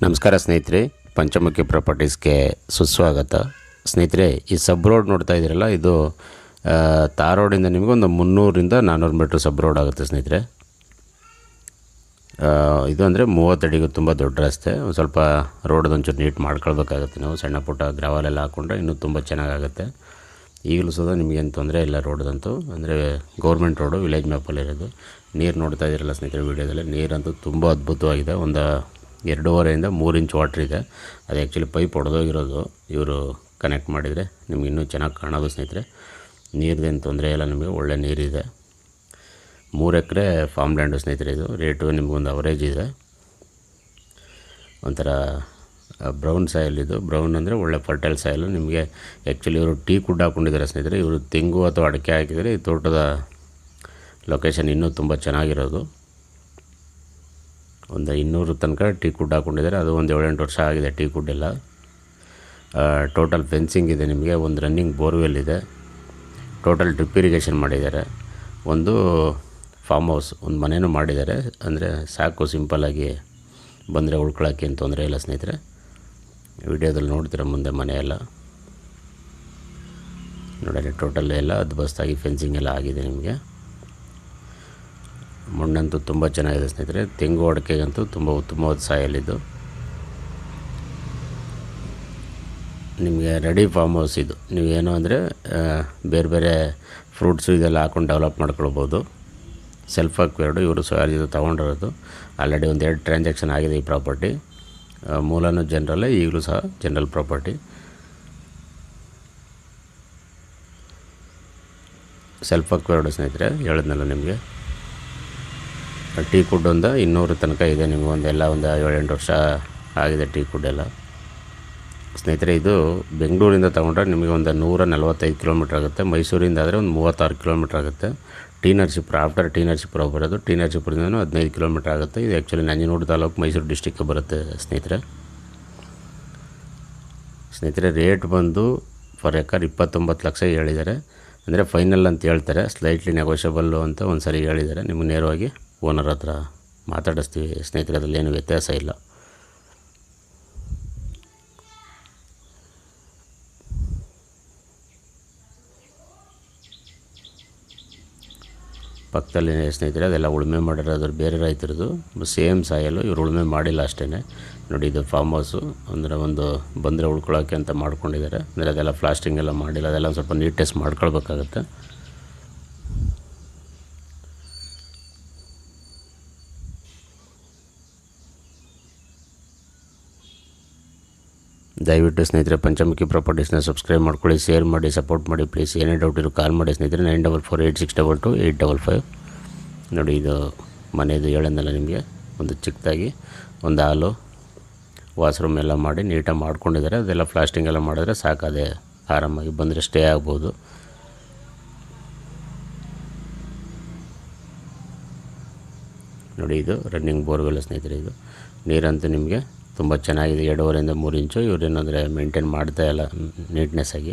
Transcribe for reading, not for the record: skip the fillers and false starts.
ನಮಸ್ಕಾರ ಸ್ನೇಹಿತರೆ, ಪಂಚಮುಖಿ ಪ್ರಾಪರ್ಟೀಸ್ಗೆ ಸುಸ್ವಾಗತ. ಸ್ನೇಹಿತರೆ, ಈ ಸಬ್ ರೋಡ್ ನೋಡ್ತಾ ಇದ್ದೀರಲ್ಲ, ಇದು ತಾರ್ ರೋಡಿಂದ ನಿಮಗೆ ಒಂದು 300ರಿಂದ 400 ಮೀಟ್ರ್ ಸಬ್ ರೋಡ್ ಆಗುತ್ತೆ ಸ್ನೇಹಿತರೆ. ಇದು ಅಂದರೆ 30 ಅಡಿಗೂ ತುಂಬ ದೊಡ್ಡ ರಸ್ತೆ. ಒಂದು ಸ್ವಲ್ಪ ರೋಡದೊಂಚೂರು ನೀಟ್ ಮಾಡ್ಕೊಳ್ಬೇಕಾಗುತ್ತೆ. ನಾವು ಸಣ್ಣ ಪುಟ್ಟ ಗ್ರಾವಲೆಲ್ಲ ಹಾಕ್ಕೊಂಡ್ರೆ ಇನ್ನೂ ತುಂಬ ಚೆನ್ನಾಗಾಗುತ್ತೆ. ಈಗಲೂ ಸಹ ನಿಮಗೇನು ತೊಂದರೆ ಇಲ್ಲ ರೋಡ್ದಂತೂ. ಅಂದರೆ ಗೌರ್ಮೆಂಟ್ ರೋಡು, ವಿಲೇಜ್ ಮ್ಯಾಪಲ್ಲಿರೋದು. ನೀರು ನೋಡ್ತಾ ಇದ್ದೀರಲ್ಲ ಸ್ನೇಹಿತರೆ ವೀಡಿಯೋದಲ್ಲಿ, ನೀರಂತೂ ತುಂಬ ಅದ್ಭುತವಾಗಿದೆ. ಒಂದು 2.5 ಇಂದ 3 ಇಂಚ್ ವಾಟ್ರ್ ಇದೆ. ಅದು ಆ್ಯಕ್ಚುಲಿ ಪೈಪ್ ಹೊಡೆದೋಗಿರೋದು, ಇವರು ಕನೆಕ್ಟ್ ಮಾಡಿದರೆ ನಿಮ್ಗೆ ಇನ್ನೂ ಚೆನ್ನಾಗಿ ಕಾಣೋದು ಸ್ನೇಹಿತರೆ. ನೀರ್ದೇನು ತೊಂದರೆ ಇಲ್ಲ, ನಿಮಗೆ ಒಳ್ಳೆ ನೀರಿದೆ. 3 ಎಕರೆ ಫಾರ್ಮ್ ಲ್ಯಾಂಡು ಸ್ನೇಹಿತರೆ. ಇದು ರೇಟು ನಿಮಗೊಂದು ಅವರೇಜ್ ಇದೆ. ಒಂಥರ ಬ್ರೌನ್ ಸಾಯಿಲ್ ಇದು. ಬ್ರೌನ್ ಅಂದರೆ ಒಳ್ಳೆ ಫರ್ಟೈಲ್ ಸಾಯಿಲು. ನಿಮಗೆ ಆ್ಯಕ್ಚುಲಿ ಇವರು ಟೀ ಕುಡ್ ಹಾಕ್ಕೊಂಡಿದ್ದಾರೆ ಸ್ನೇಹಿತರೆ. ಇವರು ತೆಂಗು ಅಥವಾ ಅಡಿಕೆ ಹಾಕಿದರೆ ಈ ತೋಟದ ಲೊಕೇಶನ್ ಇನ್ನೂ ತುಂಬ ಚೆನ್ನಾಗಿರೋದು. ಒಂದು 200 ತನಕ ಟೀ ಕುಡ್ ಹಾಕ್ಕೊಂಡಿದ್ದಾರೆ. ಅದು ಒಂದು 7-8 ವರ್ಷ ಆಗಿದೆ ಟೀ ಕುಡ್ ಎಲ್ಲ. ಟೋಟಲ್ ಫೆನ್ಸಿಂಗ್ ಇದೆ ನಿಮಗೆ. ಒಂದು ರನ್ನಿಂಗ್ ಬೋರ್ವೆಲ್ ಇದೆ. ಟೋಟಲ್ ಡ್ರಿಪ್ ಇರಿಗೇಷನ್ ಮಾಡಿದ್ದಾರೆ. ಒಂದು ಫಾರ್ಮ್ ಹೌಸ್, ಒಂದು ಮನೆಯೂ ಮಾಡಿದ್ದಾರೆ. ಅಂದರೆ ಸಾಕು, ಸಿಂಪಲ್ಲಾಗಿ ಬಂದರೆ ಉಳ್ಕೊಳ್ಳೋಕ್ಕೆ ಏನು ತೊಂದರೆ ಇಲ್ಲ ಸ್ನೇಹಿತರೆ. ವಿಡಿಯೋದಲ್ಲಿ ನೋಡ್ತೀರ ಮುಂದೆ ಮನೆಯೆಲ್ಲ ನೋಡಿ. ಟೋಟಲ್ ಎಲ್ಲ ಅದ್ಭುತವಾಗಿ ಫೆನ್ಸಿಂಗ್ ಎಲ್ಲ ಆಗಿದೆ ನಿಮಗೆ. ಮಣ್ಣಂತೂ ತುಂಬ ಚೆನ್ನಾಗಿದೆ ಸ್ನೇಹಿತರೆ. ತೆಂಗು ಅಡಿಕೆಗಂತೂ ತುಂಬ ಉತ್ತಮವಾದ ಸಾಯಲಿದ್ದು. ನಿಮಗೆ ರೆಡಿ ಫಾರ್ಮ್ ಹೌಸ್ ಇದು. ನೀವೇನು ಅಂದರೆ ಬೇರೆ ಬೇರೆ ಫ್ರೂಟ್ಸು ಇದೆಲ್ಲ ಹಾಕೊಂಡು ಡೆವಲಪ್ ಮಾಡ್ಕೊಳ್ಬೋದು. ಸೆಲ್ಫ್ ಅಕ್ವೈರ್ಡು. ಇವರು ಇದು ತೊಗೊಂಡಿರೋದು. ಆಲ್ರೆಡಿ ಒಂದು 2 ಟ್ರಾನ್ಸಾಕ್ಷನ್ ಆಗಿದೆ ಈ ಪ್ರಾಪರ್ಟಿ. ಮೂಲನೂ ಜನರಲ್ಲೇ, ಈಗಲೂ ಸಹ ಜನರಲ್ ಪ್ರಾಪರ್ಟಿ. ಸೆಲ್ಫ್ ಅಕ್ವೈರ್ಡು ಸ್ನೇಹಿತರೆ, ಹೇಳಿದ್ನಲ್ಲ ನಿಮಗೆ. ಟೀ ಕುಡ್ ಒಂದು 200 ತನಕ ಇದೆ ನಿಮಗೆ. ಒಂದು 7-8 ವರ್ಷ ಆಗಿದೆ ಟೀ ಕುಡ್ ಎಲ್ಲ ಸ್ನೇಹಿತರೆ. ಇದು ಬೆಂಗಳೂರಿಂದ ತೊಗೊಂಡ್ರೆ ನಿಮಗೆ ಒಂದು 145 ಕಿಲೋಮೀಟ್ರ್ ಆಗುತ್ತೆ. ಮೈಸೂರಿಂದ ಆದರೆ ಒಂದು 36 ಕಿಲೋಮೀಟ್ರ್ ಆಗುತ್ತೆ. T Narasipura, after T Narasipura ಬರೋದು. ಟಿ ನರಸೀಪುರದಿಂದನೂ 15 ಕಿಲೋಮೀಟ್ರ್ ಆಗುತ್ತೆ. ಇದು ಆ್ಯಕ್ಚುಲಿ ನಂಜನಗೂಡು ತಾಲೂಕು, ಮೈಸೂರು ಡಿಸ್ಟಿಕ್ಗೆ ಬರುತ್ತೆ ಸ್ನೇಹಿತರೆ. ರೇಟ್ ಬಂದು ಫರ್ ಎಕರ್ 29 ಲಕ್ಷ ಹೇಳಿದ್ದಾರೆ. ಅಂದರೆ ಫೈನಲ್ ಅಂತ ಹೇಳ್ತಾರೆ. ಸ್ಲೈಟ್ಲಿ ನೆಗೋಷಿಯಬಲ್ಲು ಅಂತ ಒಂದು ಸರಿ ಹೇಳಿದ್ದಾರೆ. ನಿಮಗೆ ನೇರವಾಗಿ ಓನರ್ ಹತ್ರ ಮಾತಾಡಿಸ್ತೀವಿ ಸ್ನೇಹಿತರೆ. ಅದರಲ್ಲಿ ಏನು ವ್ಯತ್ಯಾಸ ಇಲ್ಲ. ಪಕ್ಕದಲ್ಲಿ ಸ್ನೇಹಿತರೆ ಅದೆಲ್ಲ ಉಳುಮೆ ಮಾಡಿರೋದು ಬೇರೆ ರೈತರದು, ಸೇಮ್ ಸಾಯಲು. ಇವರು ಉಳುಮೆ ಮಾಡಿಲ್ಲ ಅಷ್ಟೇ ನೋಡಿ. ಇದು ಫಾರ್ಮ್ ಹೌಸು. ಅಂದರೆ ಒಂದು ಬಂದರೆ ಉಳ್ಕೊಳ್ಳೋಕ್ಕೆ ಅಂತ ಮಾಡ್ಕೊಂಡಿದ್ದಾರೆ. ಅಂದರೆ ಅದೆಲ್ಲ ಪ್ಲಾಸ್ಟಿಂಗ್ ಎಲ್ಲ ಮಾಡಿಲ್ಲ. ಅದೆಲ್ಲ ಒಂದು ಸ್ವಲ್ಪ ನೀಟ್ನೆಸ್ ಮಾಡ್ಕೊಳ್ಬೇಕಾಗತ್ತೆ. ದಯವಿಟ್ಟು ಸ್ನೇಹಿತರೆ ಪಂಚಮುಖಿ ಪ್ರಾಪರ್ಟೀಸ್ನ ಸಬ್ಸ್ಕ್ರೈಬ್ ಮಾಡ್ಕೊಳ್ಳಿ, ಶೇರ್ ಮಾಡಿ, ಸಪೋರ್ಟ್ ಮಾಡಿ ಪ್ಲೀಸ್. ಏನೇ ಡೌಟ್ ಇರೋ ಕಾಲ್ ಮಾಡಿ ಸ್ನೇಹಿತರೆ. 9448622855 ನೋಡಿ. ಇದು ಮನೆಯದು ಹೇಳೋದಲ್ಲ ನಿಮಗೆ. ಒಂದು ಚಿಕ್ಕದಾಗಿ ಒಂದು ಹಾಲು, ವಾಶ್ರೂಮ್ ಎಲ್ಲ ಮಾಡಿ ನೀಟಾಗಿ ಮಾಡ್ಕೊಂಡಿದ್ದಾರೆ. ಅದೆಲ್ಲ ಪ್ಲಾಸ್ಟಿಂಗ್ ಎಲ್ಲ ಮಾಡಿದ್ರೆ ಸಾಕಾದೆ, ಆರಾಮಾಗಿ ಬಂದರೆ ಸ್ಟೇ ಆಗ್ಬೋದು. ನೋಡಿ, ಇದು ರನ್ನಿಂಗ್ ಬೋರ್ವೆಲ್ ಸ್ನೇಹಿತರೆ. ಇದು ನೀರಂತೂ ನಿಮಗೆ ತುಂಬ ಚೆನ್ನಾಗಿದೆ. 2.5 ಇಂದ 3 ಇಂಚು. ಇವರೇನಂದರೆ ಮೇಂಟೈನ್ ಮಾಡ್ತಾಯಿಲ್ಲ ನೀಟ್ನೆಸ್ಸಾಗಿ.